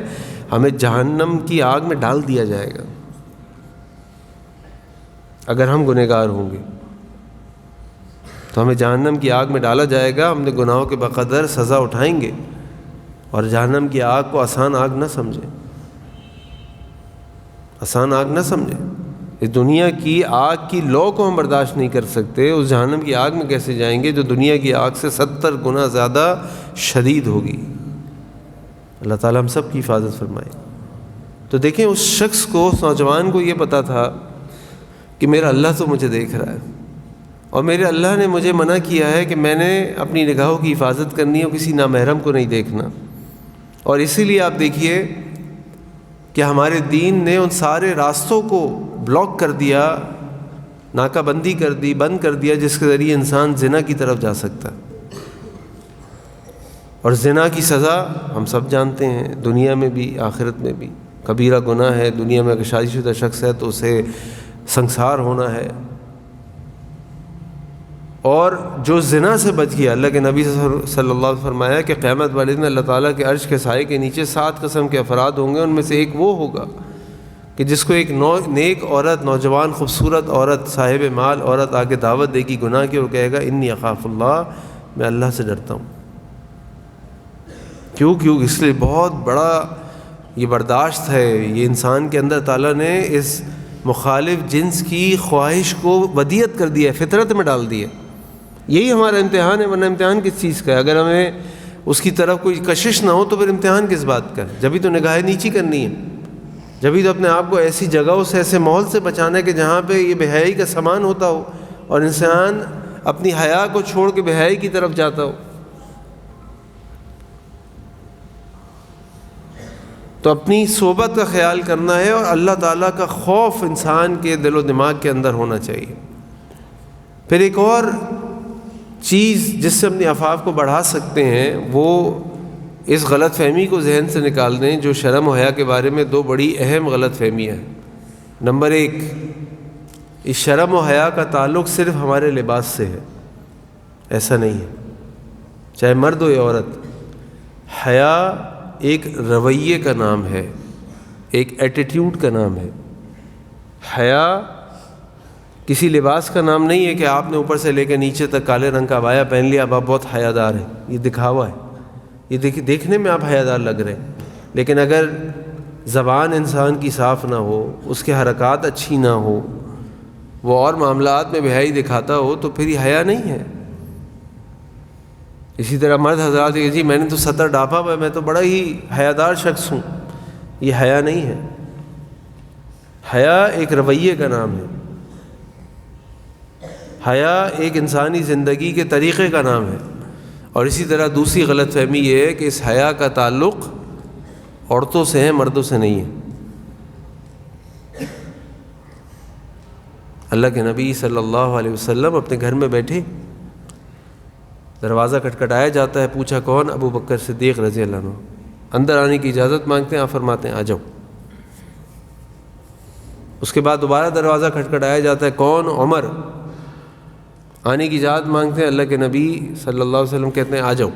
ہمیں جہنم کی آگ میں ڈال دیا جائے گا اگر ہم گنہگار ہوں گے، تو ہمیں جہنم کی آگ میں ڈالا جائے گا، ہم نے گناہوں کے بقدر سزا اٹھائیں گے۔ اور جہنم کی آگ کو آسان آگ نہ سمجھیں، آسان آگ نہ سمجھیں۔ اس دنیا کی آگ کی لو کو ہم برداشت نہیں کر سکتے، اس جہنم کی آگ میں کیسے جائیں گے جو دنیا کی آگ سے 70 گنا زیادہ شدید ہوگی۔ اللہ تعالیٰ ہم سب کی حفاظت فرمائے۔ تو دیکھیں اس شخص کو، اس نوجوان کو یہ پتا تھا کہ میرا اللہ تو مجھے دیکھ رہا ہے، اور میرے اللہ نے مجھے منع کیا ہے کہ میں نے اپنی نگاہوں کی حفاظت کرنی ہے اور کسی نامحرم کو نہیں دیکھنا۔ اور اسی لیے آپ دیکھیے کہ ہمارے دین نے ان سارے راستوں کو بلاک کر دیا، ناکہ بندی کر دی، بند کر دیا، جس کے ذریعے انسان زنا کی طرف جا سکتا ہے۔ اور زنا کی سزا ہم سب جانتے ہیں، دنیا میں بھی آخرت میں بھی کبیرہ گناہ ہے۔ دنیا میں اگر شادی شدہ شخص ہے تو اسے سنسار ہونا ہے، اور جو زنا سے بچ گیا، اللہ کے نبی صلی اللہ علیہ وسلم فرمایا کہ قیامت والے دن اللہ تعالیٰ کے عرش کے سائے کے نیچے 7 قسم کے افراد ہوں گے، ان میں سے ایک وہ ہوگا کہ جس کو ایک نیک عورت، نوجوان خوبصورت عورت، صاحب مال عورت آگے دعوت دے گی گناہ کی، اور کہے گا انی اخاف اللہ، میں اللہ سے ڈرتا ہوں۔ کیوں اس لیے بہت بڑا یہ برداشت ہے، یہ انسان کے اندر تعالیٰ نے اس مخالف جنس کی خواہش کو ودیت کر دیا ہے، فطرت میں ڈال دی ہے۔ یہی ہمارا امتحان ہے، ورنہ امتحان کس چیز کا ہے؟ اگر ہمیں اس کی طرف کوئی کشش نہ ہو تو پھر امتحان کس بات کا ہے؟ جبھی تو نگاہیں نیچی کرنی ہے، جبھی تو اپنے آپ کو ایسی جگہوں سے، ایسے ماحول سے بچانا ہے کہ جہاں پہ یہ بے حیائی کا سامان ہوتا ہو اور انسان اپنی حیا کو چھوڑ کے بے حیائی کی طرف جاتا ہو۔ تو اپنی صحبت کا خیال کرنا ہے، اور اللہ تعالیٰ کا خوف انسان کے دل و دماغ کے اندر ہونا چاہیے۔ پھر ایک اور چیز جس سے اپنی عفاف کو بڑھا سکتے ہیں، وہ اس غلط فہمی کو ذہن سے نکال دیں جو شرم و حیا کے بارے میں 2 بڑی اہم غلط فہمیاں ہیں۔ نمبر 1، اس شرم و حیا کا تعلق صرف ہمارے لباس سے ہے، ایسا نہیں ہے، چاہے مرد ہو یا عورت۔ حیا ایک رویے کا نام ہے، ایک ایٹیٹیوڈ کا نام ہے۔ حیا کسی لباس کا نام نہیں ہے کہ آپ نے اوپر سے لے کے نیچے تک کالے رنگ کا عبایا پہن لیا، اب آپ بہت حیادار ہیں۔ یہ دکھاوا ہے، یہ دیکھنے میں آپ حیادار لگ رہے ہیں، لیکن اگر زبان انسان کی صاف نہ ہو، اس کے حرکات اچھی نہ ہو، وہ اور معاملات میں بے حیائی دکھاتا ہو، تو پھر یہ حیا نہیں ہے۔ اسی طرح مرد حضرات کہ جی میں نے تو سطر ڈھانپا ہوا ہے، میں تو بڑا ہی حیادار شخص ہوں، یہ حیا نہیں ہے۔ حیا ایک رویے کا نام ہے، حیا ایک انسانی زندگی کے طریقے کا نام ہے۔ اور اسی طرح دوسری غلط فہمی یہ ہے کہ اس حیا کا تعلق عورتوں سے ہے، مردوں سے نہیں ہے۔ اللہ کے نبی صلی اللہ علیہ وسلم اپنے گھر میں بیٹھے، دروازہ کھٹکھٹایا جاتا ہے، پوچھا کون؟ ابو بکر صدیق رضی اللہ عنہ۔ اندر آنے کی اجازت مانگتے ہیں، آپ فرماتے ہیں آ جاؤ۔ اس کے بعد دوبارہ دروازہ کھٹکھٹایا جاتا ہے، کون؟ عمر۔ آنے کی اجازت مانگتے ہیں، اللہ کے نبی صلی اللہ علیہ وسلم کہتے ہیں آ جاؤ۔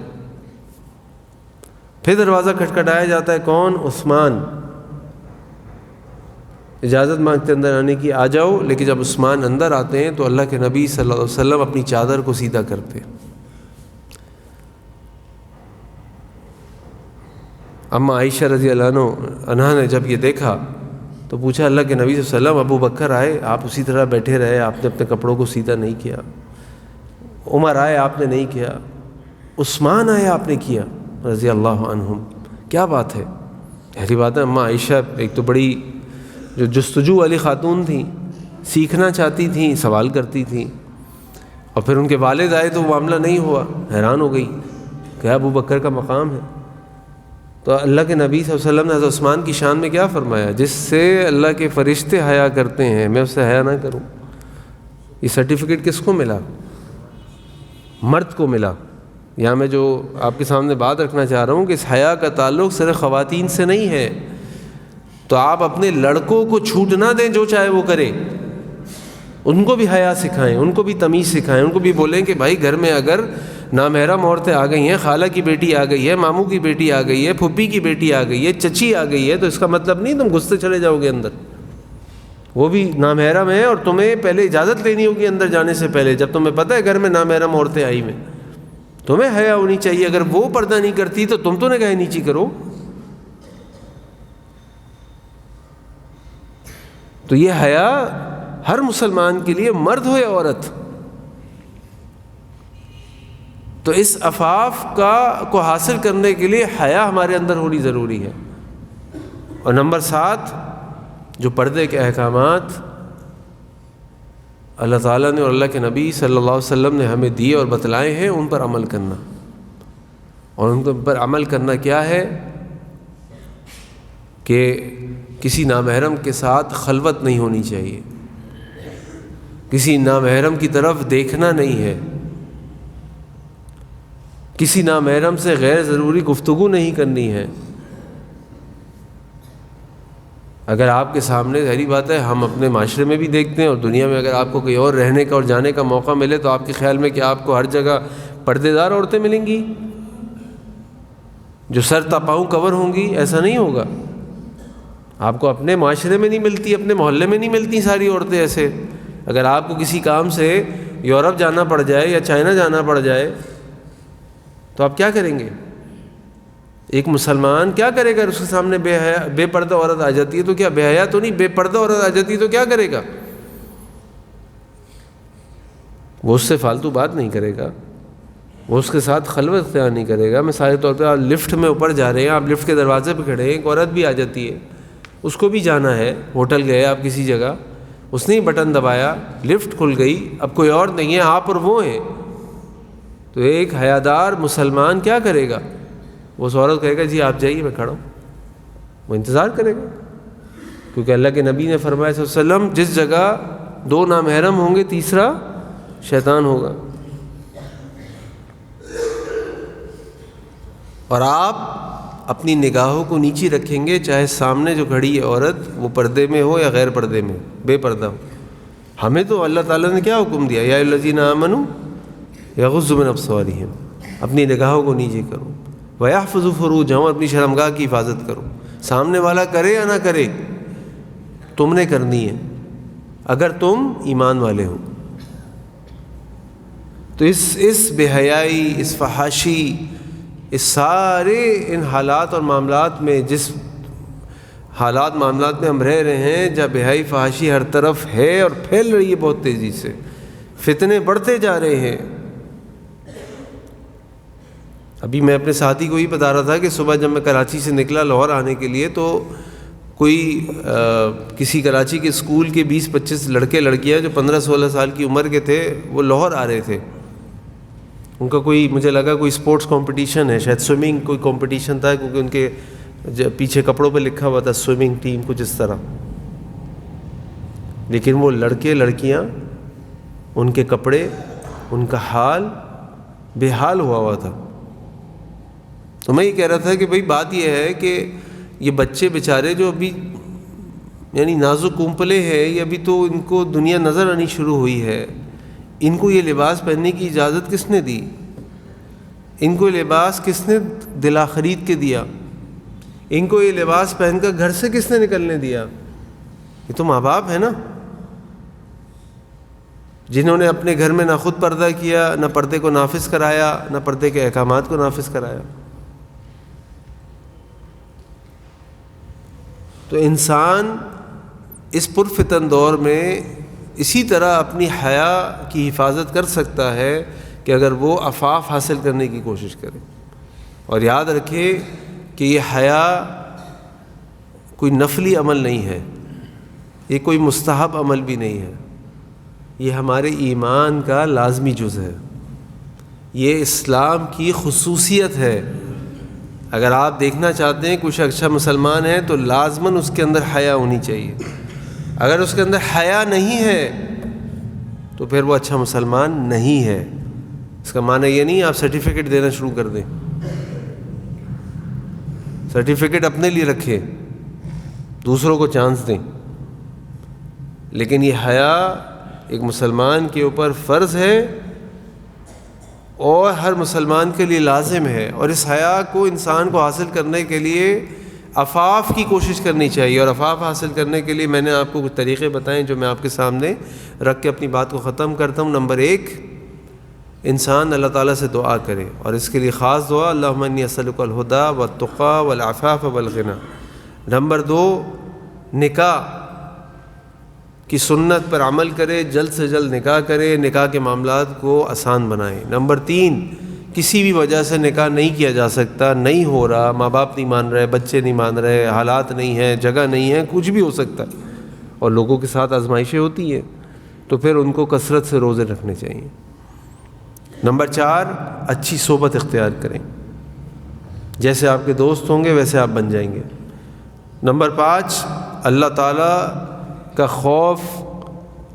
پھر دروازہ کھٹکھٹایا جاتا ہے، کون؟ عثمان۔ اجازت مانگتے ہیں اندر آنے کی، آ جاؤ۔ لیکن جب عثمان اندر آتے ہیں تو اللہ کے نبی صلی اللہ علیہ وسلم اپنی چادر کو سیدھا کرتے ہیں۔ اما عائشہ رضی اللہ عنہا نے جب یہ دیکھا تو پوچھا اللہ کے نبی صلی اللہ علیہ وسلم، ابو بکر آئے آپ اسی طرح بیٹھے رہے، آپ نے اپنے کپڑوں کو سیدھا نہیں کیا۔ عمر آئے آپ نے نہیں کیا، عثمان آئے آپ نے کیا رضی اللہ عنہم۔ کیا بات ہے؟ پہلی بات ہے اما عائشہ ایک تو بڑی جو جستجو والی خاتون تھیں، سیکھنا چاہتی تھیں، سوال کرتی تھیں، اور پھر ان کے والد آئے تو وہ معاملہ نہیں ہوا، حیران ہو گئی کہ ابو بکر کا مقام ہے۔ تو اللہ کے نبی صلی اللہ علیہ وسلم نے حضرت عثمان کی شان میں کیا فرمایا؟ جس سے اللہ کے فرشتے حیا کرتے ہیں میں اس سے حیا نہ کروں۔ یہ سرٹیفکیٹ کس کو ملا؟ مرد کو ملا۔ یہاں میں جو آپ کے سامنے بات رکھنا چاہ رہا ہوں کہ اس حیا کا تعلق صرف خواتین سے نہیں ہے. تو آپ اپنے لڑکوں کو چھوٹ نہ دیں جو چاہے وہ کرے، ان کو بھی حیا سکھائیں، ان کو بھی تمیز سکھائیں، ان کو بھی بولیں کہ بھائی گھر میں اگر نامحرم عورتیں آ گئی ہیں، خالہ کی بیٹی آ گئی ہے، ماموں کی بیٹی آ گئی ہے، پھپھی کی بیٹی آ گئی ہے، چچی آ گئی ہے، تو اس کا مطلب نہیں تم گھستے چلے جاؤ گے اندر. وہ بھی نامحرم ہے اور تمہیں پہلے اجازت لینی ہوگی اندر جانے سے پہلے. جب تمہیں پتہ ہے گھر میں نامحرم عورتیں آئی ہیں، تمہیں حیا ہونی چاہیے. اگر وہ پردہ نہیں کرتی تو تم تو نگاہ نیچی کرو. تو یہ حیا ہر مسلمان کے لیے، مرد ہو یا عورت. تو اس عفاف کو حاصل کرنے کے لیے حیا ہمارے اندر ہونی ضروری ہے. اور نمبر 7، جو پردے کے احکامات اللہ تعالیٰ نے اور اللہ کے نبی صلی اللہ علیہ وسلم نے ہمیں دیے اور بتلائے ہیں، ان پر عمل کرنا. اور ان پر عمل کرنا کیا ہے کہ کسی نامحرم کے ساتھ خلوت نہیں ہونی چاہیے، کسی نامحرم کی طرف دیکھنا نہیں ہے، کسی نامحرم سے غیر ضروری گفتگو نہیں کرنی ہے. اگر آپ کے سامنے، ظاہری بات ہے ہم اپنے معاشرے میں بھی دیکھتے ہیں اور دنیا میں اگر آپ کو کہیں اور رہنے کا اور جانے کا موقع ملے تو آپ کے خیال میں کہ آپ کو ہر جگہ پردے دار عورتیں ملیں گی جو سر تا پاؤں کور ہوں گی. ایسا نہیں ہوگا. آپ کو اپنے معاشرے میں نہیں ملتی، اپنے محلے میں نہیں ملتی ساری عورتیں ایسے. اگر آپ کو کسی کام سے یورپ جانا پڑ جائے یا چائنا جانا پڑ جائے تو آپ کیا کریں گے؟ ایک مسلمان کیا کرے گا؟ اس کے سامنے بے پردہ عورت آ جاتی ہے تو کیا بے حیا تو نہیں، بے پردہ عورت آ جاتی ہے تو کیا کرے گا؟ وہ اس سے فالتو بات نہیں کرے گا، وہ اس کے ساتھ خلوت اختیار نہیں کرے گا. مثال کے طور پہ آپ لفٹ میں اوپر جا رہے ہیں، آپ لفٹ کے دروازے پہ کھڑے ہیں، ایک عورت بھی آ جاتی ہے، اس کو بھی جانا ہے. ہوٹل گئے آپ کسی جگہ، اس نے بٹن دبایا، لفٹ کھل گئی، اب کوئی اور نہیں ہے، آپ اور وہ ہیں. تو ایک حیادار مسلمان کیا کرے گا؟ وہ اس عورت کہے گا جی آپ جائیے میں کھڑا ہوں. وہ انتظار کرے گا، کیونکہ اللہ کے نبی نے فرمایا صلی اللہ علیہ وسلم جس جگہ 2 نامحرم ہوں گے تیسرا شیطان ہوگا. اور آپ اپنی نگاہوں کو نیچی رکھیں گے، چاہے سامنے جو کھڑی ہے عورت وہ پردے میں ہو یا غیر پردے میں، بے پردہ ہو. ہمیں تو اللہ تعالیٰ نے کیا حکم دیا؟ یا الذین آمنوا یغضوا من ابصارہم، اپنی نگاہوں کو نیچی کرو. وَيَحْفَظُوا فُرُوجَهُمْ، اپنی شرمگاہ کی حفاظت کرو. سامنے والا کرے یا نہ کرے، تم نے کرنی ہے اگر تم ایمان والے ہو. تو اس بے حیائی، اس فحاشی، اس سارے ان حالات اور معاملات میں، جس حالات معاملات میں ہم رہ رہے ہیں جہاں بے حیائی فحاشی ہر طرف ہے اور پھیل رہی ہے بہت تیزی سے، فتنے بڑھتے جا رہے ہیں. ابھی میں اپنے ساتھی کو ہی بتا رہا تھا کہ صبح جب میں کراچی سے نکلا لاہور آنے کے لیے تو کوئی کسی کراچی کے اسکول کے 20-25 لڑکے لڑکیاں جو 15-16 سال کی عمر کے تھے وہ لاہور آ رہے تھے. ان کا کوئی، مجھے لگا کوئی اسپورٹس کمپٹیشن ہے، شاید سوئمنگ کوئی کمپٹیشن تھا، کیونکہ ان کے پیچھے کپڑوں پہ لکھا ہوا تھا سوئمنگ ٹیم کچھ اس طرح. لیکن وہ لڑکے لڑکیاں، ان کے کپڑے، ان کا حال بے حال ہوا تھا. تو میں یہ کہہ رہا تھا کہ بھئی بات یہ ہے کہ یہ بچے بیچارے جو ابھی یعنی نازک کومپلے ہیں، یہ ابھی تو ان کو دنیا نظر آنی شروع ہوئی ہے، ان کو یہ لباس پہننے کی اجازت کس نے دی؟ ان کو یہ لباس کس نے دلا خرید کے دیا؟ ان کو یہ لباس پہن کر گھر سے کس نے نکلنے دیا؟ یہ تو ماں باپ ہے نا، جنہوں نے اپنے گھر میں نہ خود پردہ کیا، نہ پردے کو نافذ کرایا، نہ پردے کے احکامات کو نافذ کرایا. تو انسان اس پرفتن دور میں اسی طرح اپنی حیا کی حفاظت کر سکتا ہے کہ اگر وہ عفاف حاصل کرنے کی کوشش کرے. اور یاد رکھے کہ یہ حیا کوئی نفلی عمل نہیں ہے، یہ کوئی مستحب عمل بھی نہیں ہے، یہ ہمارے ایمان کا لازمی جز ہے، یہ اسلام کی خصوصیت ہے. اگر آپ دیکھنا چاہتے ہیں کچھ اچھا مسلمان ہے تو لازماً اس کے اندر حیا ہونی چاہیے. اگر اس کے اندر حیا نہیں ہے تو پھر وہ اچھا مسلمان نہیں ہے. اس کا معنی یہ نہیں آپ سرٹیفکیٹ دینا شروع کر دیں، سرٹیفکیٹ اپنے لیے رکھیں، دوسروں کو چانس دیں، لیکن یہ حیا ایک مسلمان کے اوپر فرض ہے اور ہر مسلمان کے لیے لازم ہے، اور اس حیا کو انسان کو حاصل کرنے کے لیے عفاف کی کوشش کرنی چاہیے، اور عفاف حاصل کرنے کے لیے میں نے آپ کو کچھ طریقے بتائیں جو میں آپ کے سامنے رکھ کے اپنی بات کو ختم کرتا ہوں۔ نمبر 1، انسان اللہ تعالیٰ سے دعا کرے، اور اس کے لیے خاص دعا اللہم انی اسألک الہدی والتقی والعفاف والغنی۔ نمبر 2، نکاح کی سنت پر عمل کرے، جلد سے جلد نکاح کرے، نکاح کے معاملات کو آسان بنائیں۔ نمبر 3، کسی بھی وجہ سے نکاح نہیں کیا جا سکتا، نہیں ہو رہا، ماں باپ نہیں مان رہے، بچے نہیں مان رہے، حالات نہیں ہیں، جگہ نہیں ہے، کچھ بھی ہو سکتا ہے، اور لوگوں کے ساتھ آزمائشیں ہوتی ہیں، تو پھر ان کو کثرت سے روزے رکھنے چاہیے۔ نمبر 4، اچھی صحبت اختیار کریں، جیسے آپ کے دوست ہوں گے ویسے آپ بن جائیں گے۔ نمبر 5، اللہ تعالیٰ کا خوف،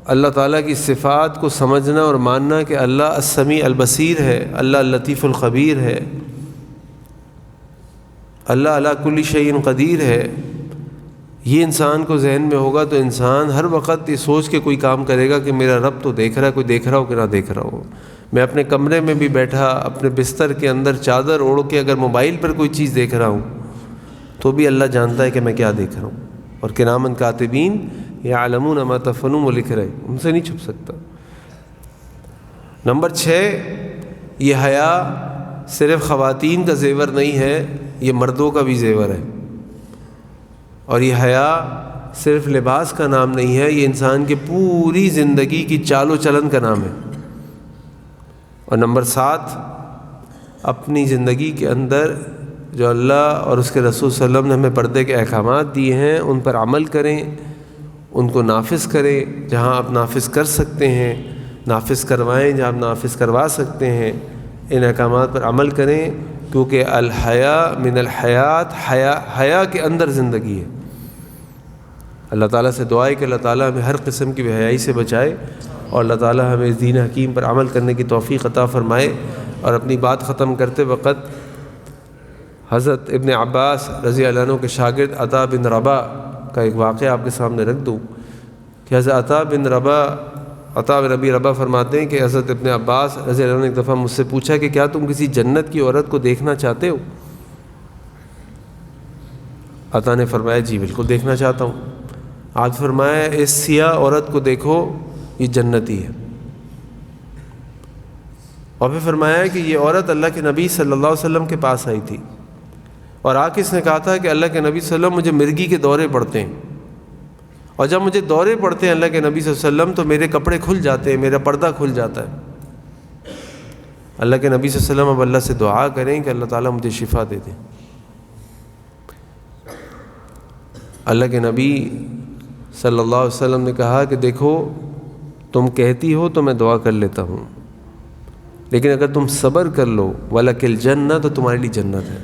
اللہ تعالیٰ کی صفات کو سمجھنا اور ماننا کہ اللہ السمیع البصیر ہے، اللہ اللطیف الخبیر ہے، اللہ علی کل شیء قدیر ہے۔ یہ انسان کو ذہن میں ہوگا تو انسان ہر وقت یہ سوچ کے کوئی کام کرے گا کہ میرا رب تو دیکھ رہا ہے، کوئی دیکھ رہا ہو کہ نہ دیکھ رہا ہو۔ میں اپنے کمرے میں بھی بیٹھا اپنے بستر کے اندر چادر اوڑھ کے اگر موبائل پر کوئی چیز دیکھ رہا ہوں تو بھی اللہ جانتا ہے کہ میں کیا دیکھ رہا ہوں، اور کراما کاتبین یعلمون ما تفعلون، وہ لکھ رہے ہیں، ان سے نہیں چھپ سکتا۔ نمبر 6، یہ حیا صرف خواتین کا زیور نہیں ہے، یہ مردوں کا بھی زیور ہے، اور یہ حیا صرف لباس کا نام نہیں ہے، یہ انسان کی پوری زندگی کی چال و چلن کا نام ہے۔ اور نمبر 7، اپنی زندگی کے اندر جو اللہ اور اس کے رسول صلی اللہ علیہ وسلم نے ہمیں پردے کے احکامات دیے ہیں ان پر عمل کریں، ان کو نافذ کریں، جہاں آپ نافذ کر سکتے ہیں نافذ کروائیں، جہاں آپ نافذ کروا سکتے ہیں ان احکامات پر عمل کریں، کیونکہ الحیا من الحیات، حیا کے اندر زندگی ہے۔ اللہ تعالیٰ سے دعا ہے کہ اللہ تعالیٰ ہمیں ہر قسم کی بے حیائی سے بچائے، اور اللہ تعالیٰ ہمیں دین حکیم پر عمل کرنے کی توفیق عطا فرمائے۔ اور اپنی بات ختم کرتے وقت حضرت ابن عباس رضی اللہ عنہ کے شاگرد عطا بن رباح کا ایک واقعہ آپ کے سامنے رکھ دوں کہ حضرت عطا بن ابی رباح فرماتے ہیں کہ حضرت ابن عباس رضی اللہ عنہ نے ایک دفعہ مجھ سے پوچھا کہ کیا تم کسی جنت کی عورت کو دیکھنا چاہتے ہو؟ عطا نے فرمایا جی بالکل دیکھنا چاہتا ہوں۔ آپ فرمایا اس سیاہ عورت کو دیکھو، یہ جنتی ہے۔ اور پھر فرمایا کہ یہ عورت اللہ کے نبی صلی اللہ علیہ وسلم کے پاس آئی تھی، اور آ کے اس نے کہا تھا کہ اللہ کے نبی صلی اللہ علیہ وسلم مجھے مرگی کے دورے پڑتے ہیں، اور جب مجھے دورے پڑتے ہیں اللہ کے نبی صلی اللہ علیہ وسلم تو میرے کپڑے کھل جاتے ہیں، میرا پردہ کھل جاتا ہے۔ اللہ کے نبی صلی اللہ علیہ وسلم اب اللہ سے دعا کریں کہ اللہ تعالیٰ مجھے شفا دے دیں۔ اللہ کے نبی صلی اللہ علیہ وسلم نے کہا کہ دیکھو تم کہتی ہو تو میں دعا کر لیتا ہوں، لیکن اگر تم صبر کر لو وَلَكِ الْجَنَّةُ تو تمہارے لیے جنت ہے۔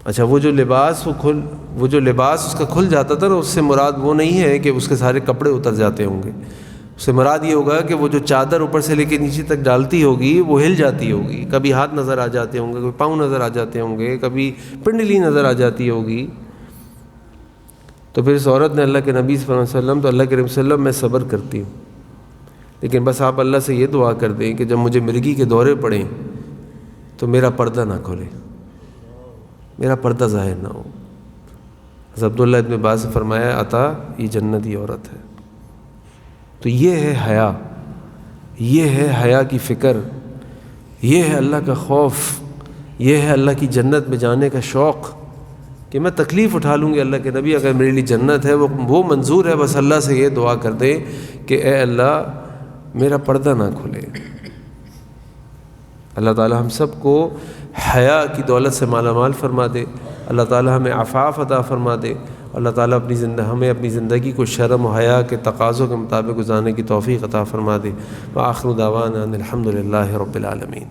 اچھا وہ جو لباس اس کا کھل جاتا تھا نا، اس سے مراد وہ نہیں ہے کہ اس کے سارے کپڑے اتر جاتے ہوں گے، اس سے مراد یہ ہوگا کہ وہ جو چادر اوپر سے لے کے نیچے تک ڈالتی ہوگی وہ ہل جاتی ہوگی، کبھی ہاتھ نظر آ جاتے ہوں گے، کبھی پاؤں نظر آ جاتے ہوں گے، کبھی پنڈلی نظر آ جاتی ہوگی۔ تو پھر اس عورت نے اللہ کے نبی صلی اللہ علیہ وسلم، تو اللہ کے نبی صلی اللہ علیہ وسلم میں صبر کرتی ہوں، لیکن بس آپ اللہ سے یہ دعا کر دیں کہ جب مجھے مرگی کے دورے پڑیں تو میرا پردہ نہ کھولے، میرا پردہ ظاہر نہ ہو۔ حضرت عبداللہ ابن عباس نے فرمایا عطا یہ جنتی عورت ہے۔ تو یہ ہے حیا، یہ ہے حیا کی فکر، یہ ہے اللہ کا خوف، یہ ہے اللہ کی جنت میں جانے کا شوق کہ میں تکلیف اٹھا لوں گی اللہ کے نبی، اگر میرے لیے جنت ہے وہ منظور ہے، بس اللہ سے یہ دعا کر دیں کہ اے اللہ میرا پردہ نہ کھلے۔ اللہ تعالی ہم سب کو حیا کی دولت سے مالا مال فرما دے، اللہ تعالی ہمیں عفاف عطا فرما دے، اللہ تعالی ہمیں اپنی زندگی کو شرم و حیا کے تقاضوں کے مطابق گزارنے کی توفیق عطا فرما دے۔ وآخر دعوانا ان الحمد للہ رب العالمین۔